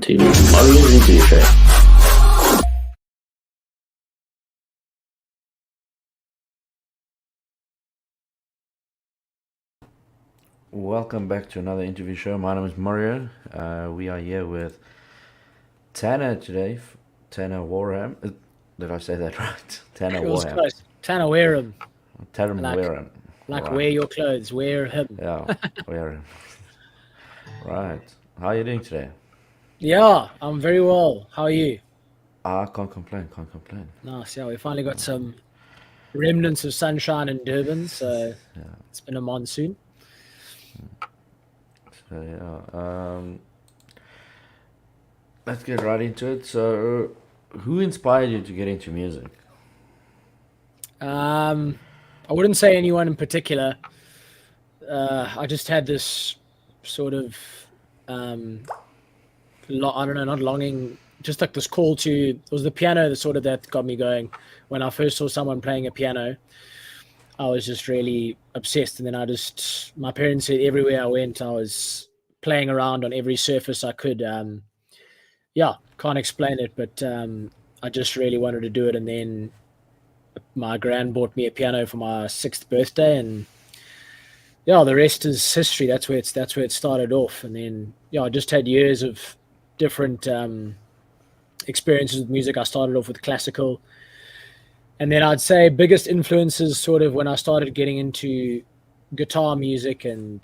to Murray's Interview Show. Welcome back to another interview show. My name is Mario. We are here with Tanner today. Tanner Wareham. Did I say that right? Tanner It was Wareham. close. Tanner Wareham. Tanner Like- Wareham. Like Right. wear your clothes, wear him. Yeah, Wareham. Right. How are you doing today? Yeah, I'm very well. How are you? I can't complain. Nice. Yeah, we finally got some remnants of sunshine in Durban, so Yeah. it's been a monsoon. So yeah. Let's get right into it. So, who inspired you to get into music? I wouldn't say anyone in particular. I just had this sort of, I don't know, not longing, just like this call to, it was the piano that got me going. When I first saw someone playing a piano, I was just really obsessed. And then my parents said everywhere I went, I was playing around on every surface I could. Yeah, can't explain it, but I just really wanted to do it. And then my gran bought me a piano for my 6th birthday, and yeah, the rest is history. That's where it started off. And then yeah, I just had years of different experiences with music. I started off with classical, and then I'd say biggest influences sort of when I started getting into guitar music and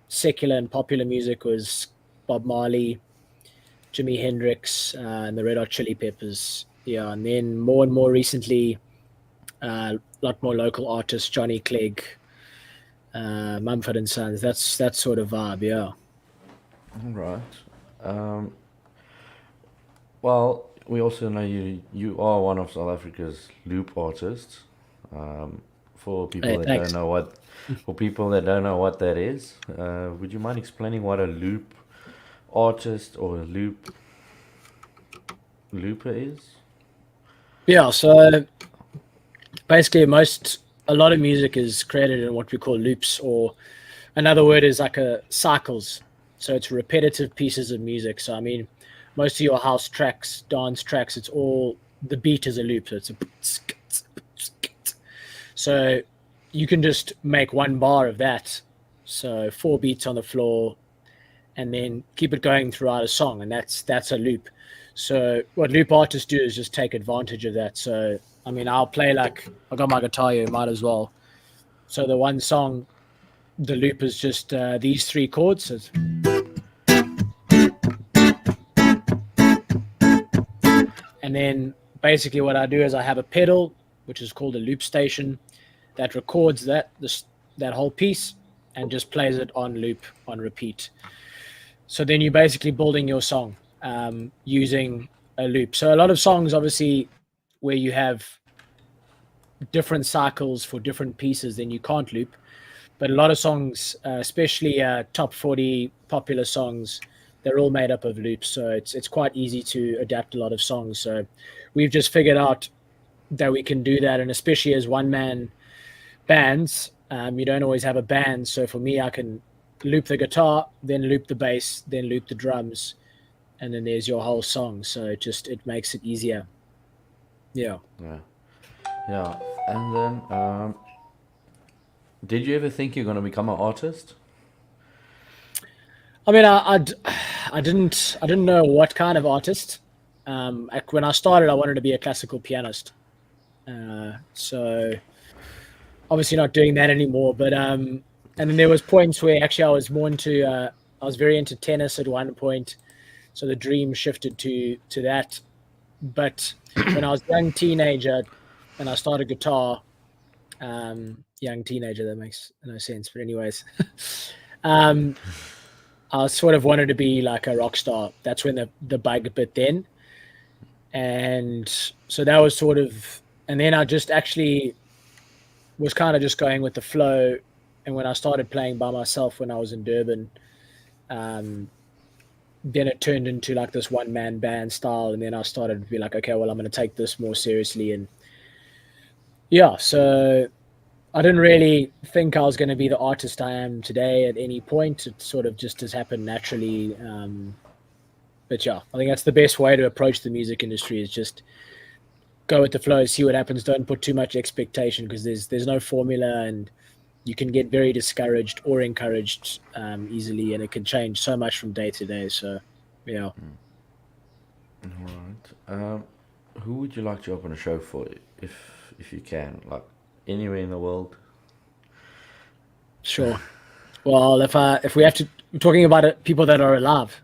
secular and popular music was Bob Marley, Jimi Hendrix, and the Red Hot Chili Peppers. Yeah, and then more and more recently, a lot more local artists, Johnny Clegg, Mumford and Sons. That's that sort of vibe. Yeah. All right. Well, we also know you are one of South Africa's loop artists. For people Hey, that thanks. don't know what that is, would you mind explaining what a loop artist or a looper is? Yeah. So basically, a lot of music is created in what we call loops, or another word is like cycles. So it's repetitive pieces of music. So I mean, most of your house tracks, dance tracks, it's all the beat is a loop. So it's so you can just make one bar of that. So 4 beats on the floor, and then keep it going throughout a song, and that's a loop. So what loop artists do is just take advantage of that. So I mean, I'll play like I got my guitar here, might as well. So the one song, the loop is just these 3 chords. So and then basically what I do is I have a pedal, which is called a loop station, that records that whole piece and just plays it on loop, on repeat. So then you're basically building your song using a loop. So a lot of songs, obviously, where you have different cycles for different pieces, then you can't loop. But a lot of songs, especially top 40 popular songs, they're all made up of loops. So it's quite easy to adapt a lot of songs. So we've just figured out that we can do that. And especially as one-man bands, you don't always have a band. So for me, I can loop the guitar, then loop the bass, then loop the drums, and then there's your whole song. So it makes it easier. Yeah. Yeah. And then, did you ever think you're going to become an artist? I mean, I didn't know what kind of artist. When I started, I wanted to be a classical pianist. So obviously not doing that anymore. But and then there was points where actually I was very into tennis at one point. So the dream shifted to that. But when I was a young teenager and I started guitar, young teenager, that makes no sense. But anyways, I sort of wanted to be like a rock star. That's when the bug bit then. And so that was sort of, and then I just actually was kind of just going with the flow. And when I started playing by myself when I was in Durban, then it turned into like this one-man band style. And then I started to be like, okay, well, I'm going to take this more seriously. And yeah, so I didn't really think I was going to be the artist I am today at any point. It sort of just has happened naturally. But yeah, I think that's the best way to approach the music industry is just go with the flow, see what happens. Don't put too much expectation because there's no formula, and you can get very discouraged or encouraged easily, and it can change so much from day to day. So, yeah, All right. Who would you like to open a show for, if you can, like anywhere in the world? sure. Well, if we have to, we're talking about it, people that are alive.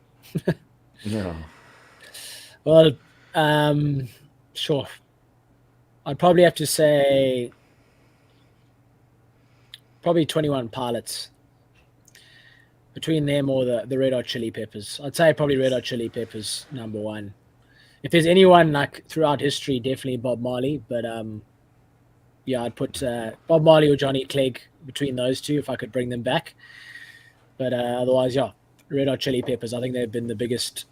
No. Well, um, sure. I'd probably have to say probably 21 Pilots. Between them or the Red Hot Chili Peppers. I'd say probably Red Hot Chili Peppers number one. If there's anyone like throughout history, definitely Bob Marley. But yeah, I'd put Bob Marley or Johnny Clegg between those two if I could bring them back. But otherwise, yeah, Red Hot Chili Peppers. I think they've been the biggest.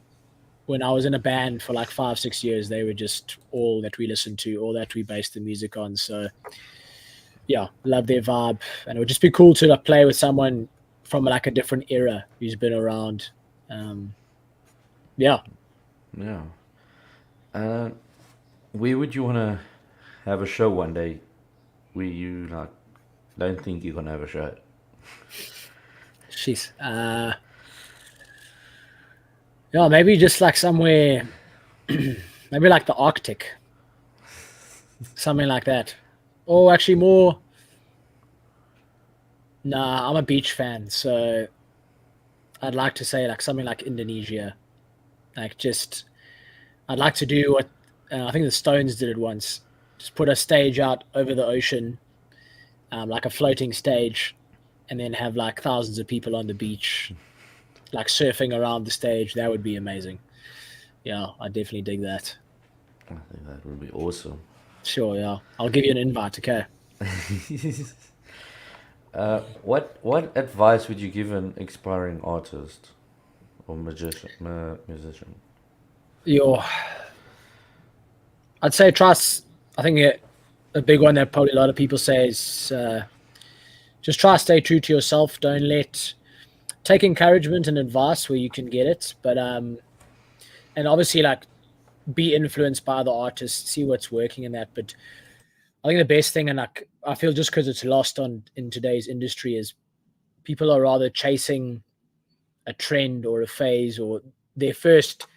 When I was in a band for like 5-6 years, they were just all that we listened to, all that we based the music on. So yeah, love their vibe, and it would just be cool to like, play with someone from like a different era who's been around. Yeah, Yeah. Uh, where would you want to have a show one day where you like don't think you're gonna have a show? jeez. Yeah, maybe just like somewhere, maybe like the Arctic, something like that. Or actually more. Nah, I'm a beach fan, so I'd like to say like something like Indonesia. Like just, I'd like to do what I think the Stones did it once. Just put a stage out over the ocean, like a floating stage, and then have like thousands of people on the beach, like surfing around the stage. That would be amazing. Yeah, I definitely dig that. I think that would be awesome. Sure, yeah. I'll give you an invite, okay? What advice would you give an aspiring artist or musician? Your, I'd say trust. I think a big one that probably a lot of people say is just try to stay true to yourself. Don't let take encouragement and advice where you can get it, but and obviously like be influenced by the artist, see what's working in that. But I think the best thing, and like I feel just because it's lost on in today's industry, is people are rather chasing a trend or a phase or their first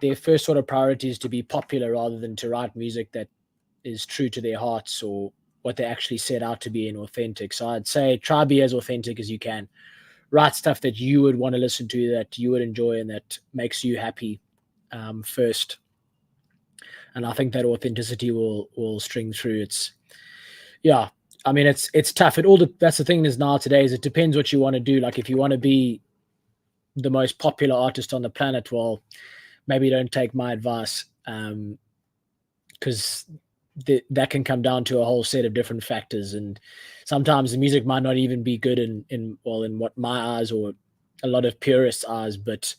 their first sort of priority is to be popular rather than to write music that is true to their hearts or what they actually set out to be and authentic. So I'd say try be as authentic as you can. Write stuff that you would want to listen to, that you would enjoy, and that makes you happy first. And I think that authenticity will string through. It's yeah. I mean, it's tough. That's the thing is nowadays. It depends what you want to do. Like if you want to be the most popular artist on the planet, well, maybe don't take my advice because that can come down to a whole set of different factors, and sometimes the music might not even be good in what my eyes or a lot of purists' eyes, but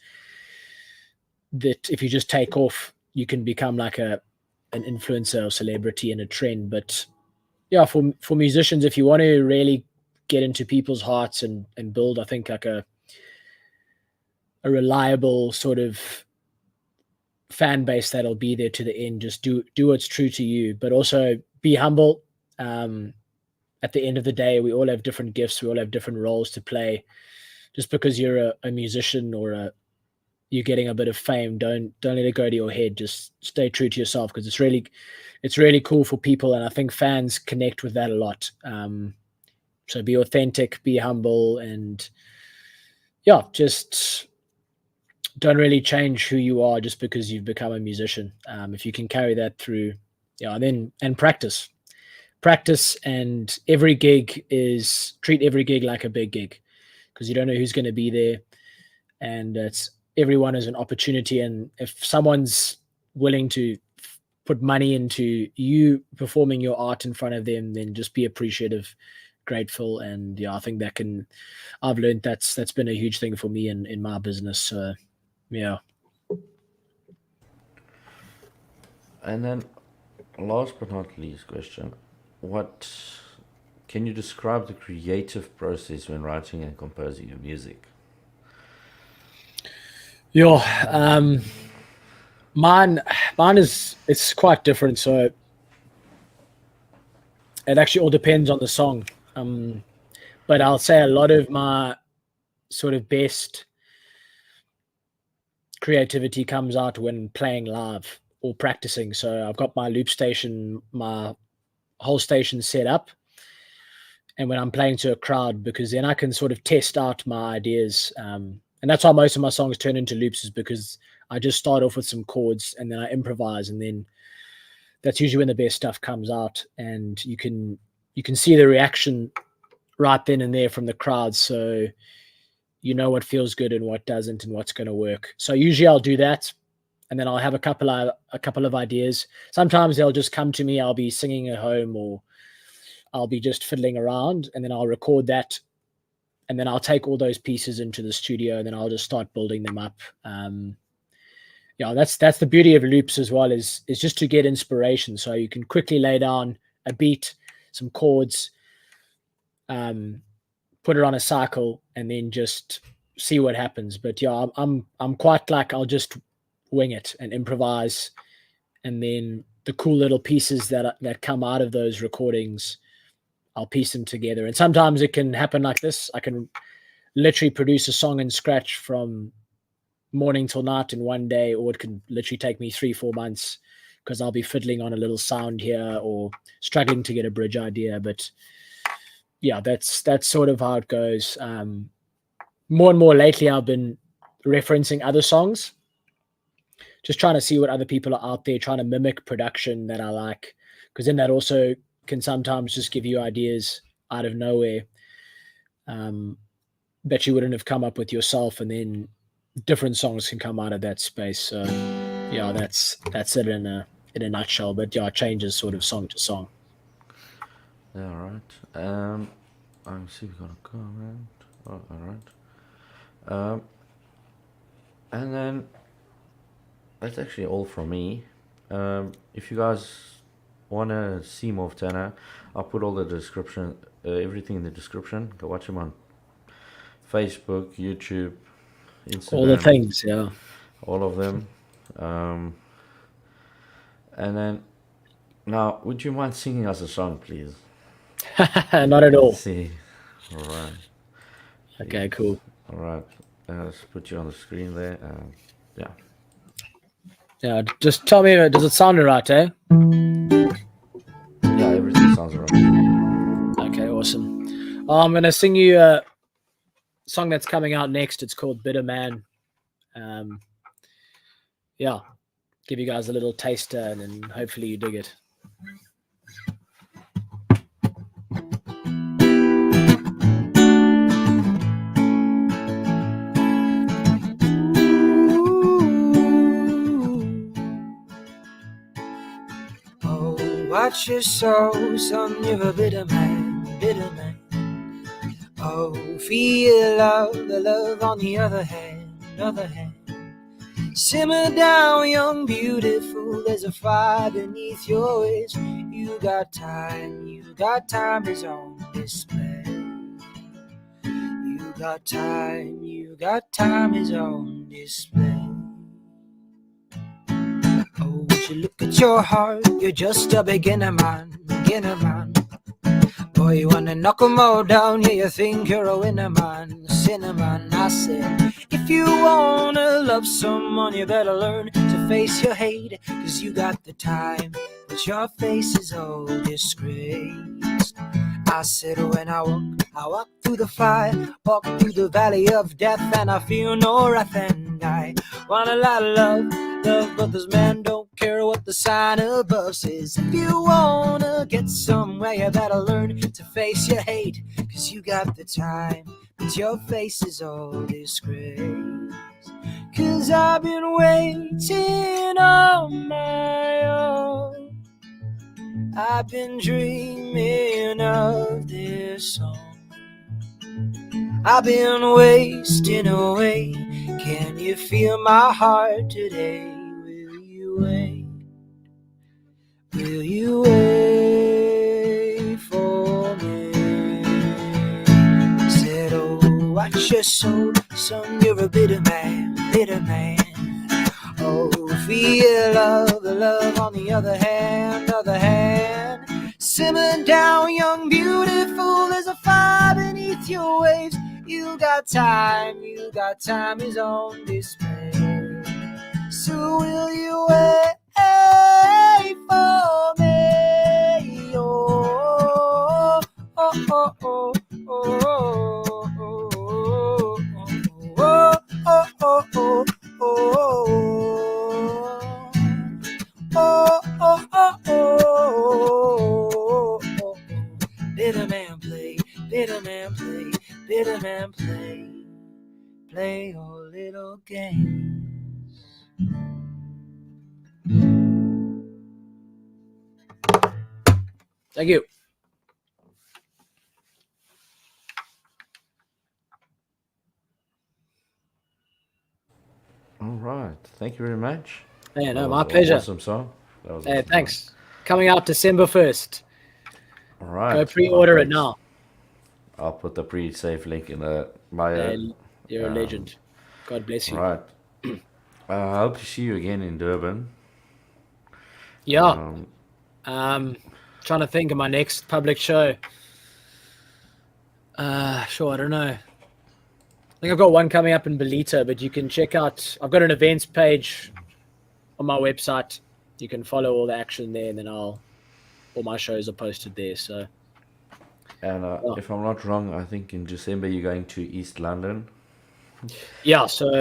that if you just take off, you can become like an influencer or celebrity and a trend. But yeah, for musicians, if you want to really get into people's hearts and build, I think like a reliable sort of fan base that'll be there to the end. Just do what's true to you, but also be humble. At the end of the day, we all have different gifts. We all have different roles to play. Just because you're a musician or you're getting a bit of fame, don't let it go to your head. Just stay true to yourself because it's really cool for people, and I think fans connect with that a lot. So be authentic, be humble, and yeah, just don't really change who you are just because you've become a musician. If you can carry that through, yeah, and practice, and treat every gig like a big gig because you don't know who's going to be there, and it's everyone is an opportunity. And if someone's willing to put money into you performing your art in front of them, then just be appreciative, grateful, and yeah, I think I've learned that's been a huge thing for me in my business. So yeah. And then, last but not least, question: What can you describe the creative process when writing and composing your music? Yeah, mine is it's quite different. So it actually all depends on the song. But I'll say a lot of my sort of best creativity comes out when playing live or practicing. So I've got my loop station, my whole station set up, and when I'm playing to a crowd, because then I can sort of test out my ideas. And that's why most of my songs turn into loops, is because I just start off with some chords and then I improvise, and then that's usually when the best stuff comes out, and you can see the reaction right then and there from the crowd. So you know what feels good and what doesn't and what's going to work. So usually I'll do that, and then I'll have a couple of ideas. Sometimes they'll just come to me. I'll be singing at home, or I'll be just fiddling around, and then I'll record that, and then I'll take all those pieces into the studio, and then I'll just start building them up. That's the beauty of loops as well, is just to get inspiration. So you can quickly lay down a beat, some chords, put it on a cycle, and then just see what happens. But yeah, I'm quite like, I'll just wing it and improvise, and then the cool little pieces that come out of those recordings, I'll piece them together. And sometimes it can happen like this. I can literally produce a song in scratch from morning till night in one day, or it can literally take me 3-4 months, because I'll be fiddling on a little sound here or struggling to get a bridge idea. But yeah, that's sort of how it goes. More and more lately, I've been referencing other songs, just trying to see what other people are out there, trying to mimic production that I like, because then that also can sometimes just give you ideas out of nowhere that you wouldn't have come up with yourself, and then different songs can come out of that space. So yeah, that's it in a nutshell. But yeah, it changes sort of song to song. Yeah, all right. I see we're gonna go around. Oh, all right. And then that's actually all from me. If you guys want to see more of Tanner, I'll put all the description, everything in the description. Go watch him on Facebook, YouTube, Instagram. All the things, yeah. All of them. And then, now, would you mind singing us a song, please? Not at all. Let's see. All right. Okay, cool. All right. Let's put you on the screen there. Yeah. Yeah, just tell me, does it sound right, eh? Yeah, everything sounds right. Okay, awesome. I'm going to sing you a song that's coming out next. It's called Bitterman. Yeah, give you guys a little taster, and then hopefully you dig it. Watch your soul, son, you're a bitter man, bitter man. Oh, feel love, the love on the other hand, other hand. Simmer down, young beautiful, there's a fire beneath your waist. You got time is on display. You got time is on display. Oh, would you look at your heart, you're just a beginner man, beginner man. Boy, you wanna knock 'em all down, yeah, you think you're a winner man, a sinner man. I said, if you wanna love someone, you better learn to face your hate, 'cause you got the time, but your face is all disgraced. I said, when I walk through the fire, walk through the valley of death, and I feel no wrath, and I want a lot of love, but this man don't care what the sign above says. If you wanna get somewhere, you better learn to face your hate, 'cause you got the time, but your face is all disgrace. 'Cause I've been waiting on my own, I've been dreaming of this song, I've been wasting away. Can you feel my heart today? Will you wait? Will you wait for me? Said, oh, watch your soul, son, you're a bitter man, Bitterman. Oh, feel the love on the other hand, simmer down, young beautiful, there's a fire beneath your waves. You got time is on display. So will you wait for me? Oh, oh, oh, oh, oh, oh, oh, oh, oh, oh, oh, oh, oh, oh. Bitterman play, Bitterman play, Bitterman play your little games. Thank you. All right. Thank you very much. Yeah, no, That my was an pleasure. Awesome song. That was Hey, awesome thanks. Coming out December 1st. song. All right. Go pre-order it Thanks. now. I'll put the pre-save link in the bio. You're a legend. God bless you. All right. I hope to see you again in Durban. Yeah. Trying to think of my next public show. Sure, I don't know. I think I've got one coming up in Belita, but you can check out. I've got an events page on my website. You can follow all the action there, and then all my shows are posted there. So, And if I'm not wrong, I think in December you're going to East London. yeah. So,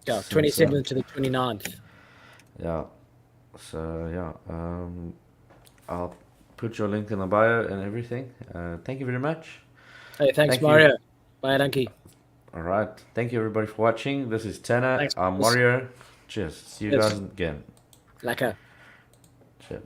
yeah, Since, 27th to the 29th. Yeah. So yeah, I'll put your link in the bio and everything. Thank you very much. Hey, thanks, Thank you. Mario. Bye, Donkey. All right. Thank you everybody for watching. This is Tanner. Thanks, I'm boss. Mario. Cheers. See you Yes. guys again. Lekker. Cheers.